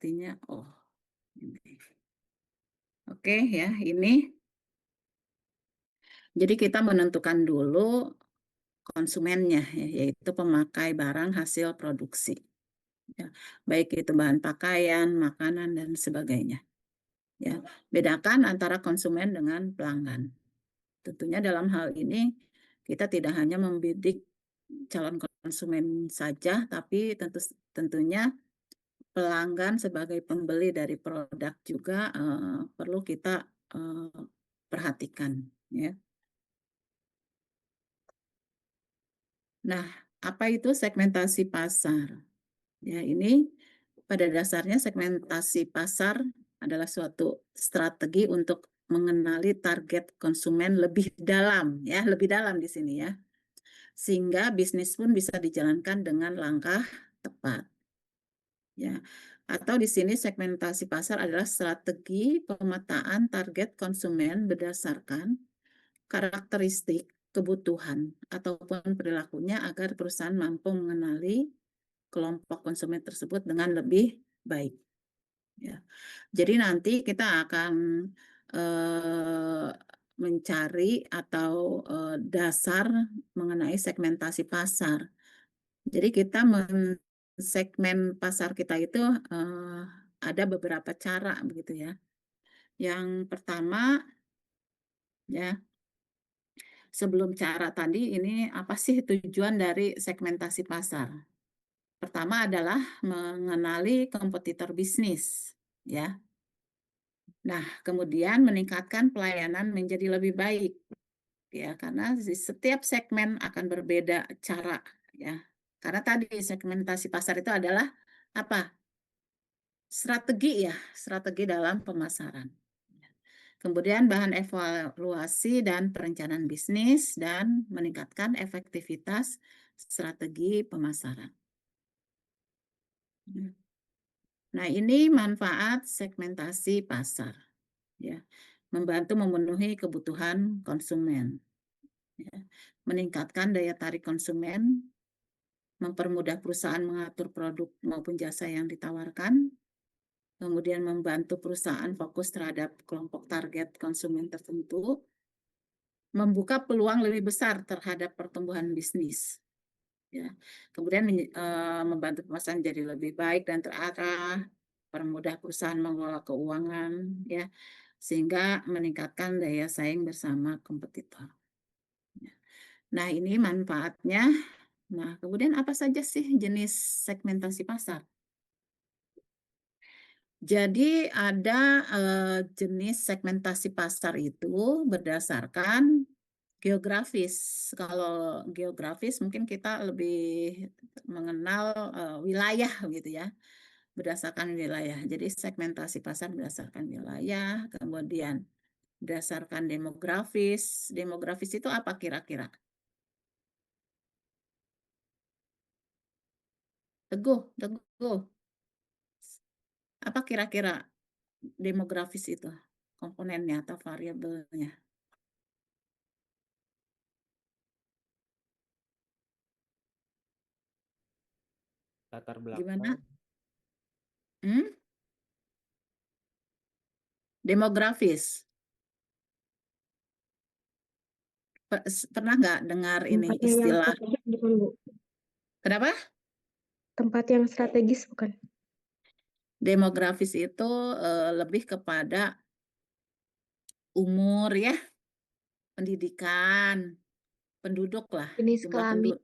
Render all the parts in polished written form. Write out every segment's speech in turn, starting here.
sepertinya, ini. Oke ya, ini. Jadi kita menentukan dulu konsumennya, ya, yaitu pemakai barang hasil produksi. Ya, baik itu bahan pakaian, makanan, dan sebagainya. Ya, bedakan antara konsumen dengan pelanggan. Tentunya dalam hal ini kita tidak hanya membidik calon konsumen saja, tapi tentunya pelanggan sebagai pembeli dari produk juga perlu kita perhatikan. Ya. Nah, apa itu segmentasi pasar? Ya, ini pada dasarnya segmentasi pasar adalah suatu strategi untuk mengenali target konsumen lebih dalam, ya, lebih dalam di sini ya. Sehingga bisnis pun bisa dijalankan dengan langkah tepat. Ya. Atau di sini segmentasi pasar adalah strategi pemetaan target konsumen berdasarkan karakteristik, kebutuhan, ataupun perilakunya agar perusahaan mampu mengenali kelompok konsumen tersebut dengan lebih baik. Ya. Jadi nanti kita akan mencari atau dasar mengenai segmentasi pasar. Jadi kita segmen pasar kita itu ada beberapa cara begitu ya. Yang pertama ya, sebelum cara tadi ini apa sih tujuan dari segmentasi pasar? Pertama adalah mengenali kompetitor bisnis ya. Nah, kemudian meningkatkan pelayanan menjadi lebih baik ya, karena di setiap segmen akan berbeda cara ya. Karena tadi segmentasi pasar itu adalah apa? Strategi ya, strategi dalam pemasaran. Kemudian bahan evaluasi dan perencanaan bisnis dan meningkatkan efektivitas strategi pemasaran. Nah, ini manfaat segmentasi pasar. Ya, membantu memenuhi kebutuhan konsumen, ya, meningkatkan daya tarik konsumen, mempermudah perusahaan mengatur produk maupun jasa yang ditawarkan, kemudian membantu perusahaan fokus terhadap kelompok target konsumen tertentu, membuka peluang lebih besar terhadap pertumbuhan bisnis. Ya. Kemudian membantu pemasaran jadi lebih baik dan terarah, permudah perusahaan mengelola keuangan, ya, sehingga meningkatkan daya saing bersama kompetitor. Ya. Nah, ini manfaatnya. Nah, kemudian apa saja sih jenis segmentasi pasar? Jadi ada jenis segmentasi pasar itu berdasarkan geografis. Kalau geografis mungkin kita lebih mengenal wilayah gitu ya, berdasarkan wilayah. Jadi segmentasi pasar berdasarkan wilayah, kemudian berdasarkan demografis. Demografis itu apa kira-kira? Teguh, Teguh. Apa kira-kira demografis itu? Komponennya atau variabelnya? Latar belakang. Gimana? Hmm? Demografis. Pernah nggak dengar ini Tempatnya yang istilah? strategis bukan, Bu? Kenapa? Tempat yang strategis bukan? Demografis itu lebih kepada umur ya, pendidikan, penduduk lah, Jenis jumlah kelamin. penduduk,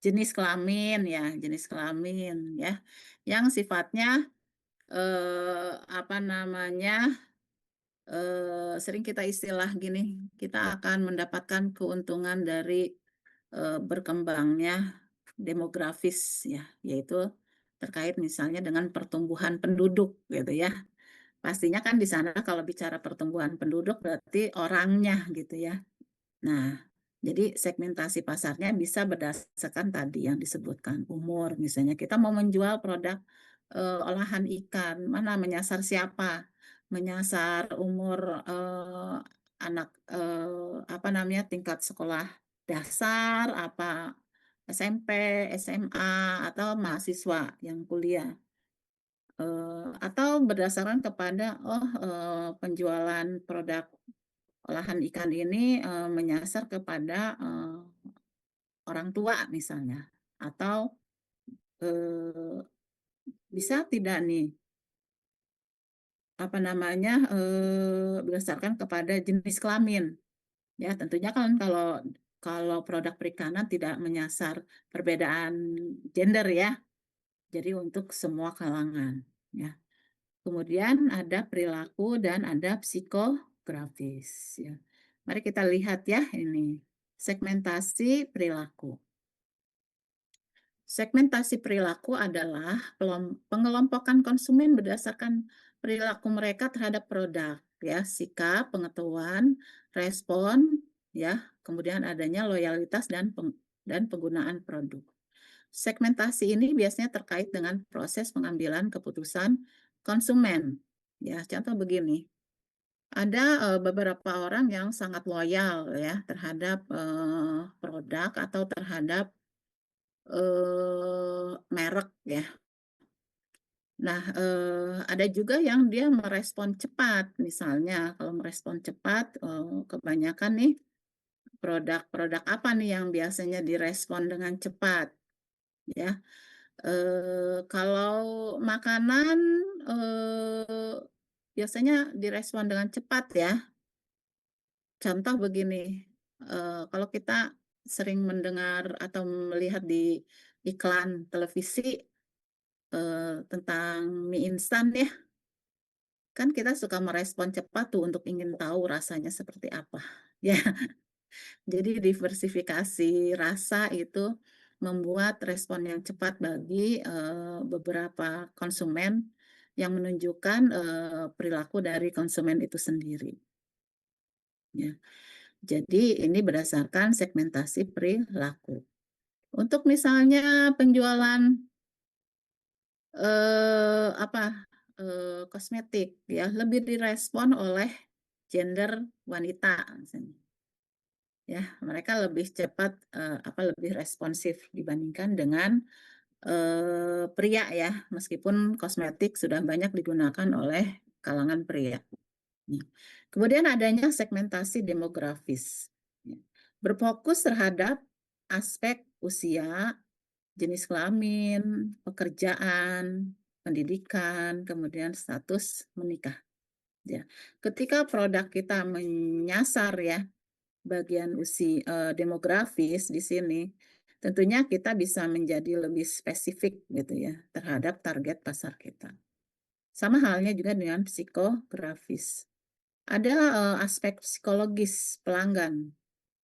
jenis kelamin ya, jenis kelamin ya, yang sifatnya apa namanya, sering kita istilah gini, kita akan mendapatkan keuntungan dari berkembangnya demografis ya, yaitu terkait misalnya dengan pertumbuhan penduduk gitu ya. Pastinya kan di sana kalau bicara pertumbuhan penduduk berarti orangnya gitu ya. Nah, jadi segmentasi pasarnya bisa berdasarkan tadi yang disebutkan umur. Misalnya kita mau menjual produk olahan ikan, mana menyasar siapa? Menyasar umur anak apa namanya tingkat sekolah dasar, apa SMP, SMA atau mahasiswa yang kuliah. atau berdasarkan kepada, penjualan produk olahan ikan ini, menyasar kepada, orang tua misalnya, atau, eee, bisa tidak nih, apa namanya, berdasarkan kepada jenis kelamin. Ya, tentunya kan kalau kalau produk perikanan tidak menyasar perbedaan gender ya, jadi untuk semua kalangan, ya. Kemudian ada perilaku dan ada psikografis, ya. Mari kita lihat ya ini, segmentasi perilaku. Segmentasi perilaku adalah pengelompokan konsumen berdasarkan perilaku mereka terhadap produk, ya, sikap, pengetahuan, respon, ya, kemudian adanya loyalitas dan penggunaan produk. Segmentasi ini biasanya terkait dengan proses pengambilan keputusan konsumen. Ya, contoh begini, ada beberapa orang yang sangat loyal ya terhadap produk atau terhadap merek ya. Nah, ada juga yang dia merespon cepat, misalnya kalau merespon cepat, kebanyakan nih produk-produk apa nih yang biasanya direspon dengan cepat, ya. Kalau makanan, biasanya direspon dengan cepat ya. Contoh begini, kalau kita sering mendengar atau melihat di iklan televisi, tentang mie instan ya, kan kita suka merespon cepat tuh untuk ingin tahu rasanya seperti apa, ya. Jadi diversifikasi rasa itu membuat respon yang cepat bagi, beberapa konsumen yang menunjukkan, perilaku dari konsumen itu sendiri, ya. Jadi ini berdasarkan segmentasi perilaku. Untuk misalnya penjualan, kosmetik ya, lebih direspon oleh gender wanita misalnya. Ya, mereka lebih cepat, lebih responsif dibandingkan dengan, pria ya, meskipun kosmetik sudah banyak digunakan oleh kalangan pria. Nah, kemudian adanya segmentasi demografis, ya, berfokus terhadap aspek usia, jenis kelamin, pekerjaan, pendidikan, kemudian status menikah, ya. Ketika produk kita menyasar ya bagian demografis di sini, tentunya kita bisa menjadi lebih spesifik gitu ya, terhadap target pasar kita. Sama halnya juga dengan psikografis. Ada, aspek psikologis pelanggan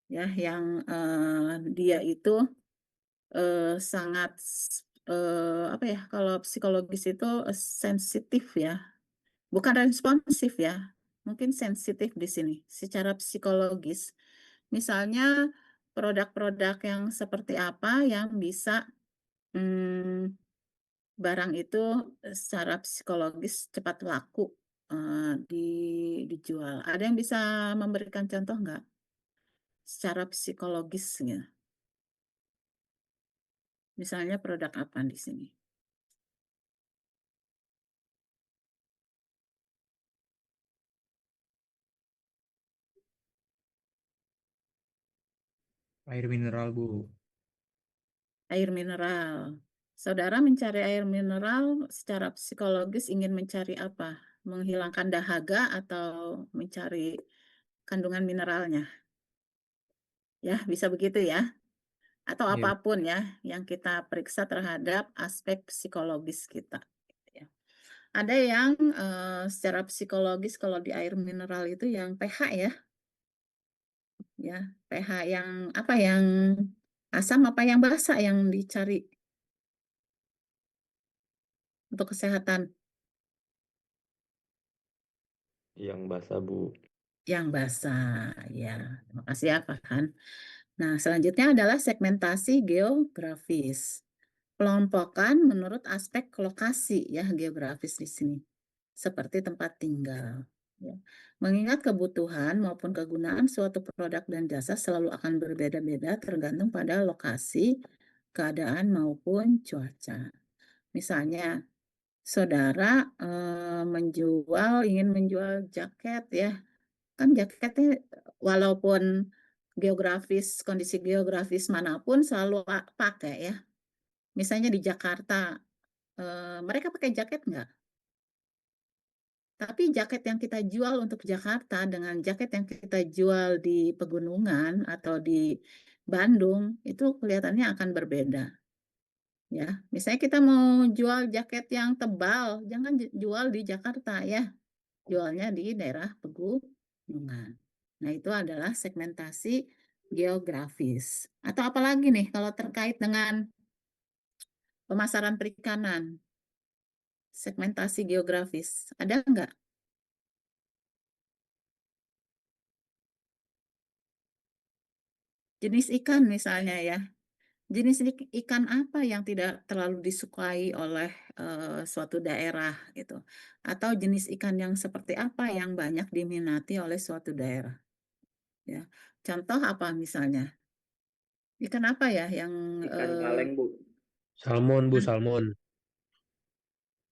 ya, yang, dia itu, sangat kalau psikologis itu, sensitif ya, bukan responsif ya, mungkin sensitif di sini, secara psikologis. Misalnya produk-produk yang seperti apa yang bisa, mmm, barang itu, secara psikologis cepat laku, dijual. Ada yang bisa memberikan contoh nggak? Secara psikologisnya, misalnya produk apa di sini? Air mineral, Bu. Air mineral. Saudara mencari air mineral secara psikologis ingin mencari apa? Menghilangkan dahaga atau mencari kandungan mineralnya? Ya, bisa begitu ya? Atau Iya. apapun ya yang kita periksa terhadap aspek psikologis kita, gitu ya. Ada yang, secara psikologis kalau di air mineral itu yang pH ya, pH yang apa, yang asam apa yang basa yang dicari untuk kesehatan? Yang basah, Bu. Yang basah, ya. Terima kasih ya, Farhan. Nah, selanjutnya adalah segmentasi geografis. Pelompokan menurut aspek lokasi ya, geografis di sini. Seperti tempat tinggal. Ya. Mengingat kebutuhan maupun kegunaan suatu produk dan jasa selalu akan berbeda-beda tergantung pada lokasi, keadaan maupun cuaca. Misalnya, saudara ingin menjual jaket ya, kan jaketnya walaupun kondisi geografis manapun selalu pakai ya. Misalnya di Jakarta, mereka pakai jaket nggak? Tapi jaket yang kita jual untuk Jakarta dengan jaket yang kita jual di pegunungan atau di Bandung itu kelihatannya akan berbeda. Ya, misalnya kita mau jual jaket yang tebal, jangan jual di Jakarta ya, jualnya di daerah pegunungan. Nah, itu adalah segmentasi geografis. Atau apalagi nih kalau terkait dengan pemasaran perikanan, segmentasi geografis, ada nggak? Jenis ikan misalnya ya. Jenis ikan apa yang tidak terlalu disukai oleh suatu daerah gitu? Atau jenis ikan yang seperti apa yang banyak diminati oleh suatu daerah? Ya, contoh apa misalnya? Ikan apa ya yang Ikan kaleng, Bu. Salmon, Bu, ikan salmon.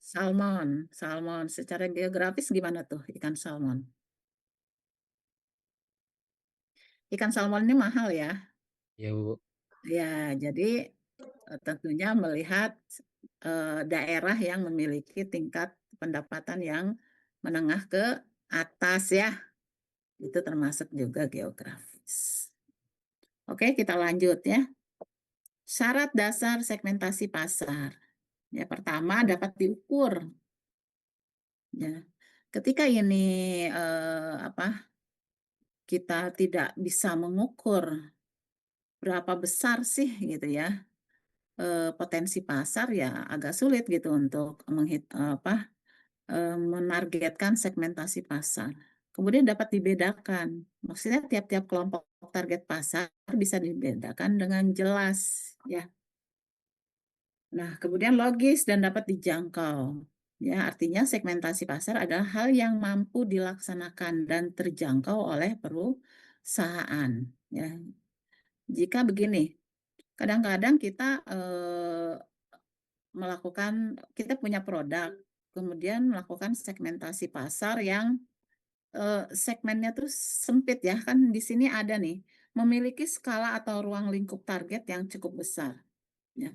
salmon, salmon. Secara geografis gimana tuh ikan salmon? Ikan salmon ini mahal ya. Ya, Bu. Ya, jadi tentunya melihat daerah yang memiliki tingkat pendapatan yang menengah ke atas ya, itu termasuk juga geografis. Oke, kita lanjut ya. Syarat dasar segmentasi pasar. Ya, pertama dapat diukur. Ya, ketika ini kita tidak bisa mengukur berapa besar sih gitu ya potensi pasar ya agak sulit gitu untuk menargetkan segmentasi pasar. Kemudian dapat dibedakan. Maksudnya tiap-tiap kelompok target pasar bisa dibedakan dengan jelas ya. Nah, kemudian logis dan dapat dijangkau. Ya, artinya segmentasi pasar adalah hal yang mampu dilaksanakan dan terjangkau oleh perusahaan. Ya, jika begini, kadang-kadang kita punya produk, kemudian melakukan segmentasi pasar yang segmennya tuh sempit ya, kan di sini ada nih, memiliki skala atau ruang lingkup target yang cukup besar. Ya.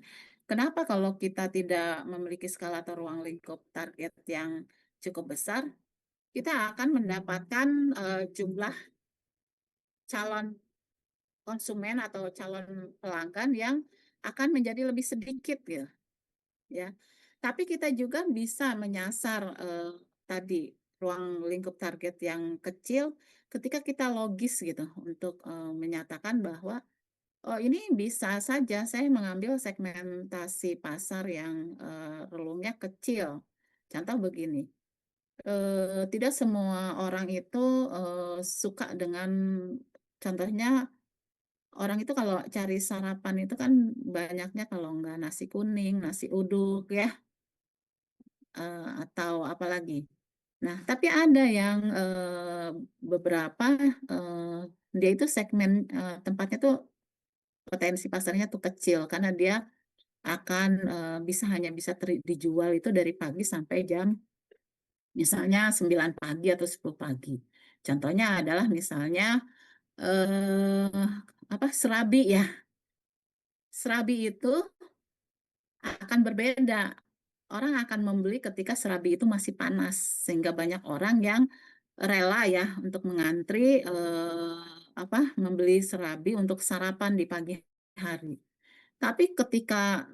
Kenapa kalau kita tidak memiliki skala atau ruang lingkup target yang cukup besar, kita akan mendapatkan jumlah calon konsumen atau calon pelanggan yang akan menjadi lebih sedikit gitu. Ya. Tapi kita juga bisa menyasar tadi ruang lingkup target yang kecil ketika kita logis gitu untuk menyatakan bahwa oh ini bisa saja saya mengambil segmentasi pasar yang relungnya kecil. Contoh begini, tidak semua orang itu suka dengan contohnya orang itu kalau cari sarapan itu kan banyaknya kalau nggak nasi kuning, nasi uduk ya atau apalagi. Nah, tapi ada yang beberapa dia itu segmen tempatnya tuh potensi pasarnya tuh kecil karena dia akan hanya bisa dijual itu dari pagi sampai jam misalnya 9 pagi atau 10 pagi. Contohnya adalah misalnya eh serabi ya. Serabi itu akan berbeda. Orang akan membeli ketika serabi itu masih panas, sehingga banyak orang yang rela ya untuk mengantri membeli serabi untuk sarapan di pagi hari. Tapi ketika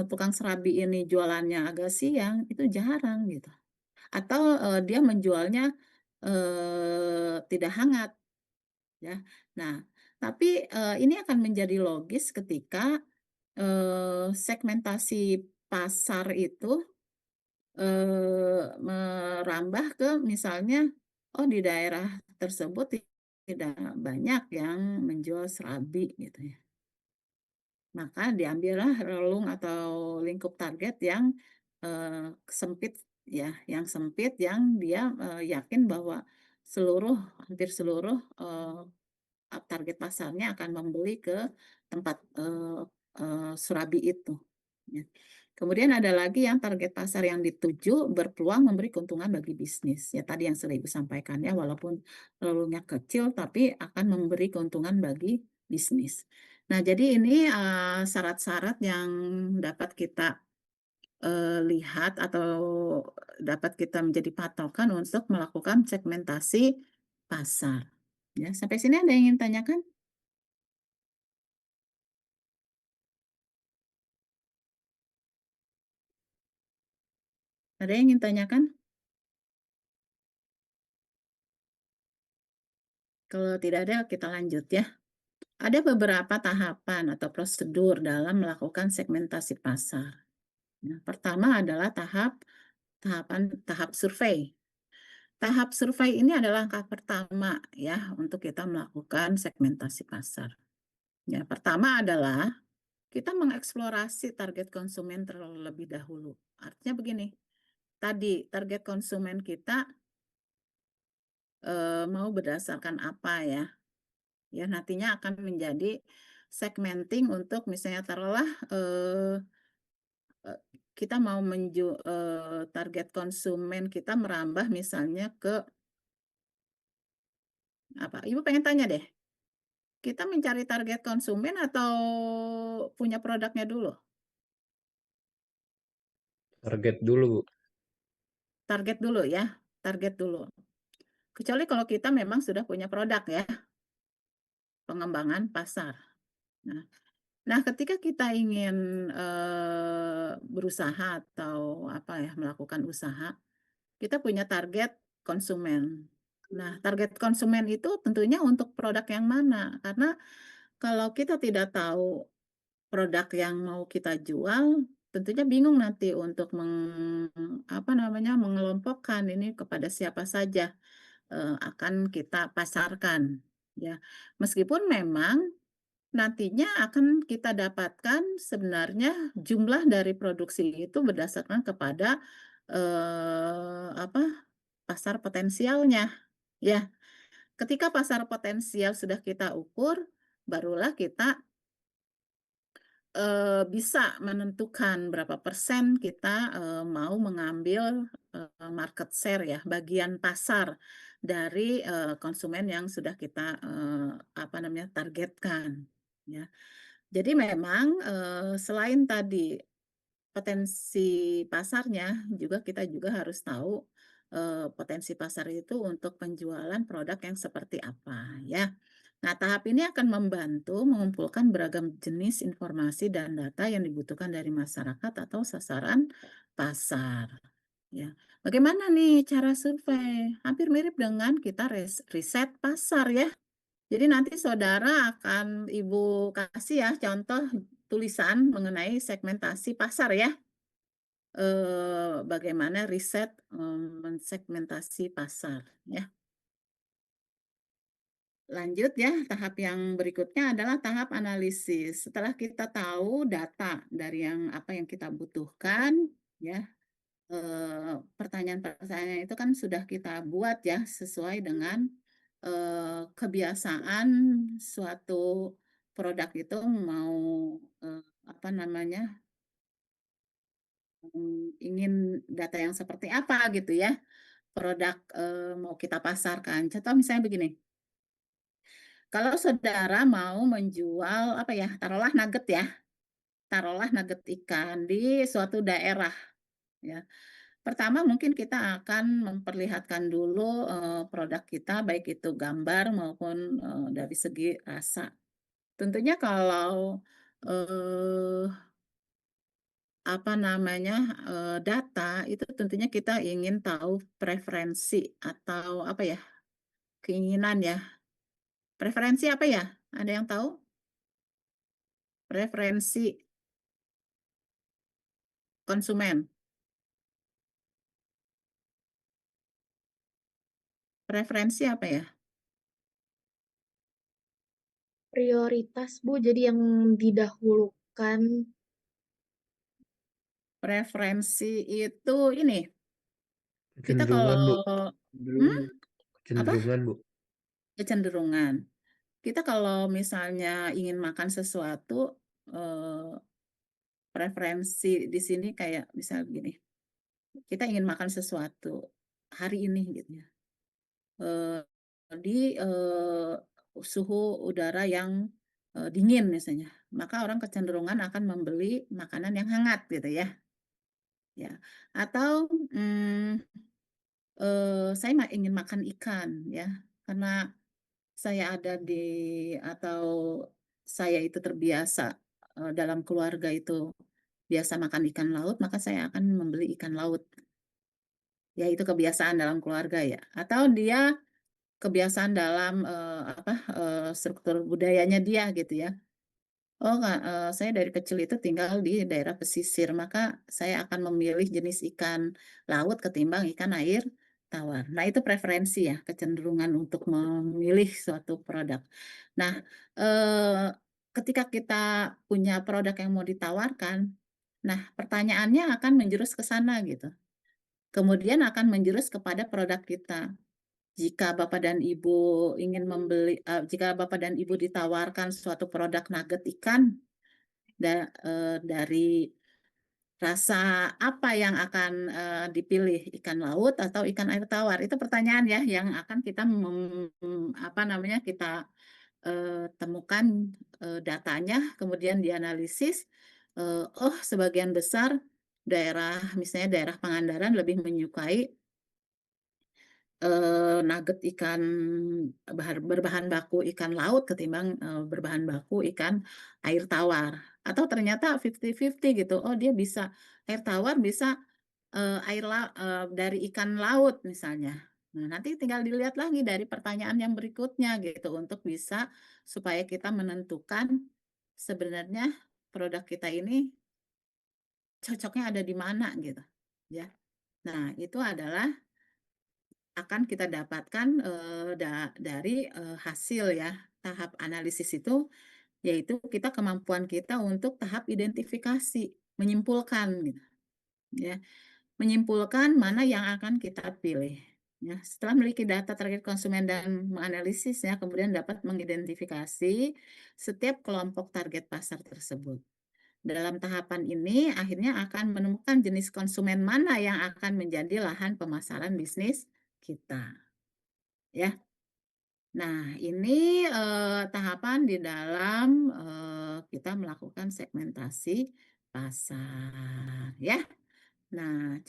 tukang serabi ini jualannya agak siang, itu jarang gitu. Atau dia menjualnya tidak hangat ya. Nah, tapi ini akan menjadi logis ketika segmentasi pasar itu merambah ke misalnya, oh di daerah tersebut tidak banyak yang menjual serabi gitu ya. Maka diambillah relung atau lingkup target yang sempit ya, yang sempit yang dia yakin bahwa hampir seluruh target pasarnya akan membeli ke tempat surabi itu. Ya. Kemudian ada lagi yang target pasar yang dituju berpeluang memberi keuntungan bagi bisnis. Ya tadi yang sudah Ibu sampaikan ya, walaupun volume kecil tapi akan memberi keuntungan bagi bisnis. Nah, jadi ini, syarat-syarat yang dapat kita, lihat atau dapat kita menjadi patokan untuk melakukan segmentasi pasar. Ya, sampai sini ada yang ingin tanyakan? Ada yang ingin tanyakan? Kalau tidak ada, kita lanjut ya. Ada beberapa tahapan atau prosedur dalam melakukan segmentasi pasar. Nah, pertama adalah tahap survei. Tahap survei ini adalah langkah pertama ya untuk kita melakukan segmentasi pasar. Ya, pertama adalah kita mengeksplorasi target konsumen terlebih dahulu. Artinya begini, tadi target konsumen kita mau berdasarkan apa ya? Ya, nantinya akan menjadi segmenting untuk misalnya taruhlah kita mau target konsumen kita merambah misalnya ke apa? Ibu pengen tanya deh, kita mencari target konsumen atau punya produknya dulu? Target dulu, Bu. Target dulu ya, target dulu. Kecuali kalau kita memang sudah punya produk ya, pengembangan pasar. Nah nah ketika kita ingin, berusaha atau apa ya, melakukan usaha, kita punya target konsumen. Nah, target konsumen itu tentunya untuk produk yang mana? Karena kalau kita tidak tahu produk yang mau kita jual, tentunya bingung nanti untuk apa namanya, mengelompokkan ini kepada siapa saja, akan kita pasarkan, ya. Meskipun memang nantinya akan kita dapatkan sebenarnya jumlah dari produksi itu berdasarkan kepada, apa, pasar potensialnya, ya. Ketika pasar potensial sudah kita ukur, barulah kita bisa menentukan berapa persen kita, mau mengambil, market share ya, bagian pasar dari, konsumen yang sudah kita, apa namanya, targetkan, ya. Jadi memang, selain tadi potensi pasarnya, kita juga harus tahu, potensi pasar itu untuk penjualan produk yang seperti apa, ya. Nah, tahap ini akan membantu mengumpulkan beragam jenis informasi dan data yang dibutuhkan dari masyarakat atau sasaran pasar, ya. Bagaimana nih cara survei? Hampir mirip dengan kita riset pasar ya. Jadi nanti saudara akan Ibu kasih ya contoh tulisan mengenai segmentasi pasar ya. Bagaimana riset, mensegmentasi pasar ya. Lanjut ya, tahap yang berikutnya adalah tahap analisis. Setelah kita tahu data dari yang apa yang kita butuhkan ya, pertanyaan-pertanyaan itu kan sudah kita buat ya sesuai dengan, kebiasaan suatu produk itu mau, apa namanya, ingin data yang seperti apa gitu ya, produk, mau kita pasarkan. Contoh misalnya begini, kalau saudara mau menjual apa ya, taruhlah nugget ikan di suatu daerah ya. Pertama mungkin kita akan memperlihatkan dulu, produk kita baik itu gambar maupun, dari segi rasa. Tentunya kalau, eee, apa namanya, data itu tentunya kita ingin tahu preferensi atau apa ya, keinginan ya. Preferensi apa ya? Ada yang tahu? Preferensi konsumen. Preferensi apa ya? Prioritas, Bu, jadi yang didahulukan. Preferensi itu ini, kita Kecenderungan, Bu. kalau hmm? Apa? Kecenderungan, Bu. Kecenderungan. Kita kalau misalnya ingin makan sesuatu, preferensi di sini kayak misal begini, kita ingin makan sesuatu hari ini gitu ya, eee, di, suhu udara yang, dingin misalnya, maka orang kecenderungan akan membeli makanan yang hangat gitu ya, ya. Atau, saya ingin makan ikan ya, karena saya ada di atau saya itu terbiasa, dalam keluarga itu biasa makan ikan laut, maka saya akan membeli ikan laut. Ya itu kebiasaan dalam keluarga ya, atau dia kebiasaan dalam, struktur budayanya dia gitu ya. Oh, nggak, saya dari kecil itu tinggal di daerah pesisir, maka saya akan memilih jenis ikan laut ketimbang ikan air tawar. Nah, itu preferensi ya, kecenderungan untuk memilih suatu produk. Nah, eee, ketika kita punya produk yang mau ditawarkan, nah pertanyaannya akan menjurus ke sana gitu. Kemudian akan menjurus kepada produk kita. Jika Bapak dan Ibu ingin jika Bapak dan Ibu ditawarkan suatu produk nugget ikan, dari rasa apa yang akan, dipilih, ikan laut atau ikan air tawar? Itu pertanyaan ya yang akan kita kita, temukan, datanya kemudian dianalisis, oh sebagian besar misalnya daerah Pangandaran lebih menyukai nugget ikan berbahan baku ikan laut ketimbang, berbahan baku ikan air tawar. Atau ternyata 50-50 gitu, oh dia bisa air tawar, bisa, dari ikan laut misalnya. Nah, nanti tinggal dilihat lagi dari pertanyaan yang berikutnya gitu, untuk bisa supaya kita menentukan sebenarnya produk kita ini cocoknya ada di mana gitu, ya. Nah, itu adalah akan kita dapatkan, dari, hasil ya, tahap analisis itu, yaitu kemampuan kita untuk tahap identifikasi, menyimpulkan gitu, ya. Menyimpulkan mana yang akan kita pilih, ya. Setelah memiliki data target konsumen dan menganalisisnya, kemudian dapat mengidentifikasi setiap kelompok target pasar tersebut. Dalam tahapan ini, akhirnya akan menemukan jenis konsumen mana yang akan menjadi lahan pemasaran bisnis kita, ya. Nah, ini, tahapan di dalam, kita melakukan segmentasi pasar, ya. Nah,